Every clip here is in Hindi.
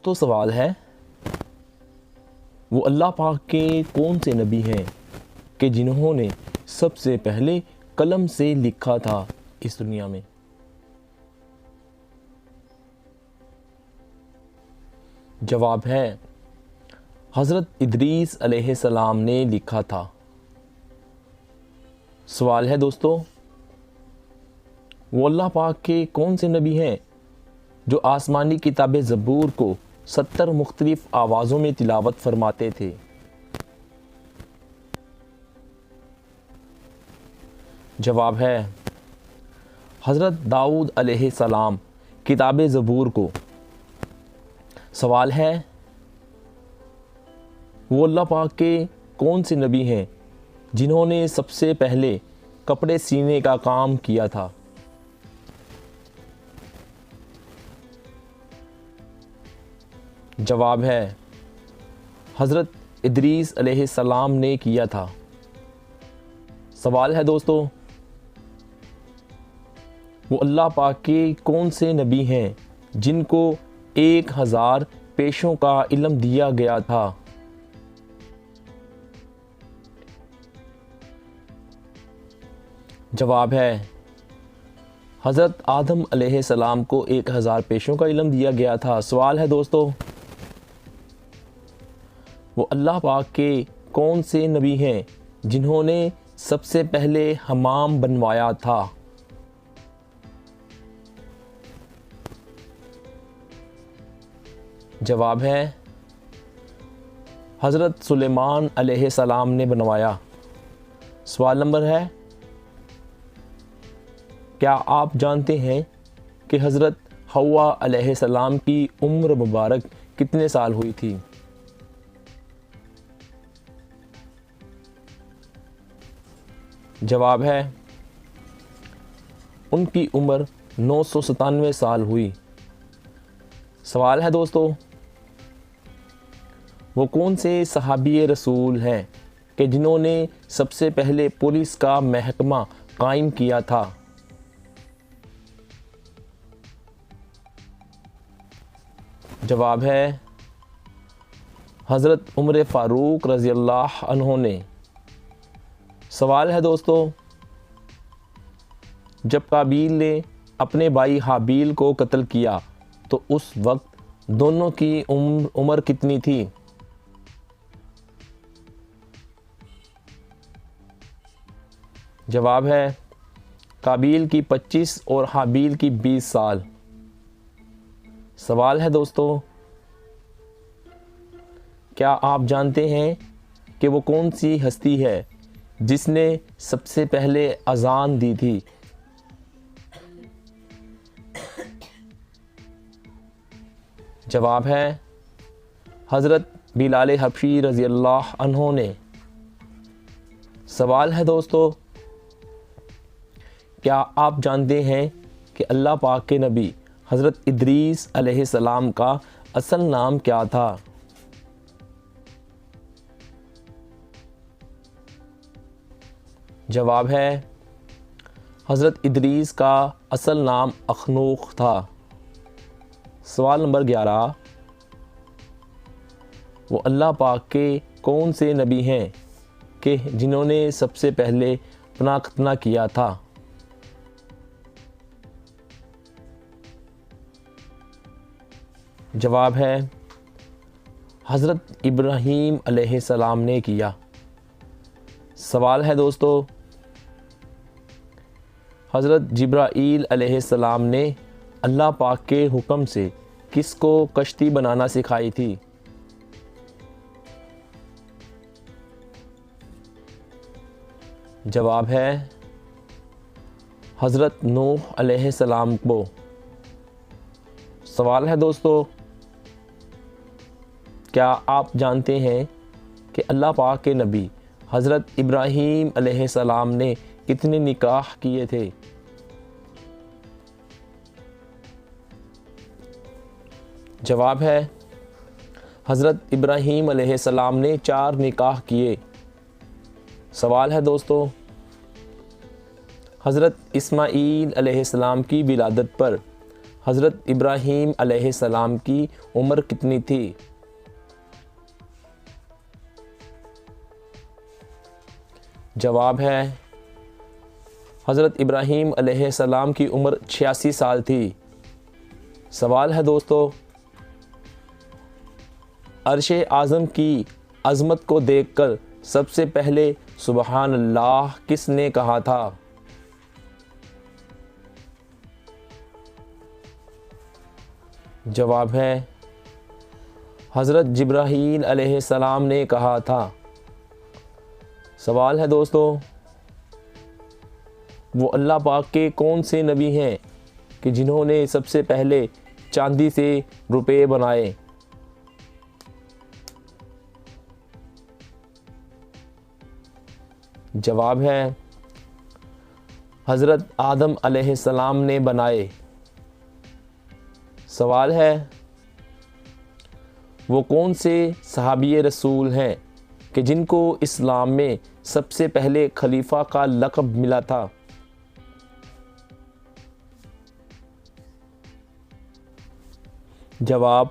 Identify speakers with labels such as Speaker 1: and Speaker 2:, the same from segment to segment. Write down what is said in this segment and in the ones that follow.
Speaker 1: दोस्तों सवाल है, वो अल्लाह पाक के कौन से नबी हैं कि जिन्होंने सबसे पहले कलम से लिखा था इस दुनिया में? जवाब है हज़रत इदरीस अलैहिस्सलाम ने लिखा था। सवाल है दोस्तों, वो अल्लाह पाक के कौन से नबी हैं जो आसमानी किताब ज़बूर को 70 मुख्तलिफ आवाज़ों में तिलावत फरमाते थे? जवाब है हज़रत दाऊद अलैहिस्सलाम किताब ज़बूर को। सवाल है, वो अल्लाह पाक के कौन से नबी हैं जिन्होंने सबसे पहले कपड़े सीने का काम किया था? जवाब है हज़रत इदरीस अलैहिस्सलाम ने किया था। सवाल है दोस्तों, वो अल्लाह पाक के कौन से नबी हैं जिनको 1000 पेशों का इल्म दिया गया था? जवाब है हज़रत आदम अलैहिस्सलाम को 1000 पेशों का इल्म दिया गया था। सवाल है दोस्तों, वो अल्लाह पाक के कौन से नबी हैं जिन्होंने सबसे पहले हमाम बनवाया था? जवाब है हज़रत सुलेमान अलैहिस्सलाम ने बनवाया। सवाल नंबर है, क्या आप जानते हैं कि हज़रत हव्वा अलैहिस्सलाम की उम्र मुबारक कितने साल हुई थी? जवाब है उनकी उम्र 997 साल हुई। सवाल है दोस्तों, वो कौन से सहाबी रसूल हैं कि जिन्होंने सबसे पहले पुलिस का महकमा कायम किया था? जवाब है हज़रत उमर फ़ारूक रज़ी अल्लाह अन्हु ने। सवाल है दोस्तों, जब काबील ने अपने भाई हाबील को कत्ल किया तो उस वक्त दोनों की उम्र कितनी थी? जवाब है काबील की 25 और हाबील की 20 साल। सवाल है दोस्तों, क्या आप जानते हैं कि वो कौन सी हस्ती है जिसने सबसे पहले अज़ान दी थी? जवाब है हज़रत बिलाल हबशी रज़ी अल्लाह अन्हु ने। सवाल है दोस्तों, क्या आप जानते हैं कि अल्लाह पाक के नबी हज़रत इदरीस अलैहिस्सलाम का असल नाम क्या था? जवाब है हज़रत इदरीस का असल नाम अखनूख था। सवाल नंबर 11, वो अल्लाह पाक के कौन से नबी हैं कि जिन्होंने सबसे पहले अपना खतना किया था? जवाब है हज़रत इब्राहीम अलैहिस्सलाम ने किया। सवाल है दोस्तों, हज़रत जिब्राईल अलैहिस्सलाम ने अल्लाह पाक के हुक्म से किसको कश्ती बनाना सिखाई थी? जवाब है हज़रत नूह अलैहिस्सलाम को। सवाल है दोस्तों, क्या आप जानते हैं कि अल्लाह पाक के नबी हज़रत इब्राहीम अलैहिस्सलाम ने कितने निकाह किए थे? जवाब है हज़रत इब्राहीम अलैहिस्सलाम ने 4 निकाह किए। सवाल है दोस्तों, हज़रत इस्माईल अलैहिस्सलाम की विलादत पर हज़रत इब्राहीम अलैहिस्सलाम की उम्र कितनी थी? जवाब है हज़रत इब्राहीम अलैहिस्सलाम की उम्र 86 साल थी। सवाल है दोस्तों, अर्शे आज़म की अज़मत को देखकर सबसे पहले सुबहान अल्लाह किसने कहा था? जवाब है हज़रत जिब्राईल अलैहिस्सलाम ने कहा था। सवाल है दोस्तों, वो अल्लाह पाक के कौन से नबी हैं कि जिन्होंने सबसे पहले चांदी से रुपए बनाए? जवाब है हज़रत आदम अलैहिस्सलाम ने बनाए। सवाल है, वो कौन से सहाबी रसूल हैं कि जिनको इस्लाम में सबसे पहले खलीफा का लक़ब मिला था? जवाब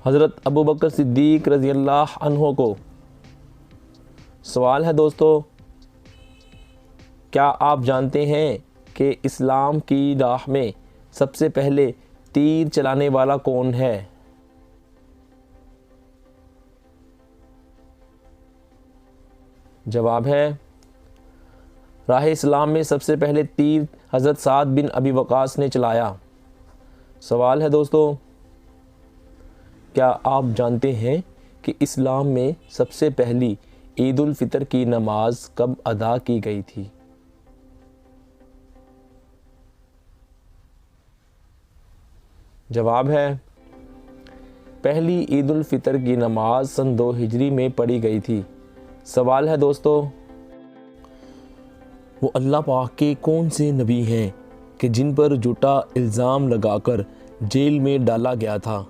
Speaker 1: हज़रत अबू बकर सिद्दीक़ रज़ियल्लाहु अन्हु को। सवाल है दोस्तों, क्या आप जानते हैं कि इस्लाम की राह में सबसे पहले तीर चलाने वाला कौन है? जवाब है राह इस्लाम में सबसे पहले तीर हज़रत साद बिन अबी वक़ास ने चलाया। सवाल है दोस्तों, क्या आप जानते हैं कि इस्लाम में सबसे पहली ईद उल फितर की नमाज कब अदा की गई थी? जवाब है पहली ईद उल फितर की नमाज सन 2 हिजरी में पढ़ी गई थी। सवाल है दोस्तों, वो अल्लाह पाक के कौन से नबी हैं कि जिन पर झूठा इल्ज़ाम लगाकर जेल में डाला गया था?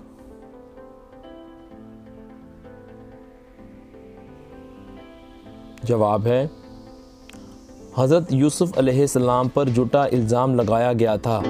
Speaker 1: जवाब है हज़रत यूसुफ अलैहिस्सलाम पर झूठा इल्ज़ाम लगाया गया था।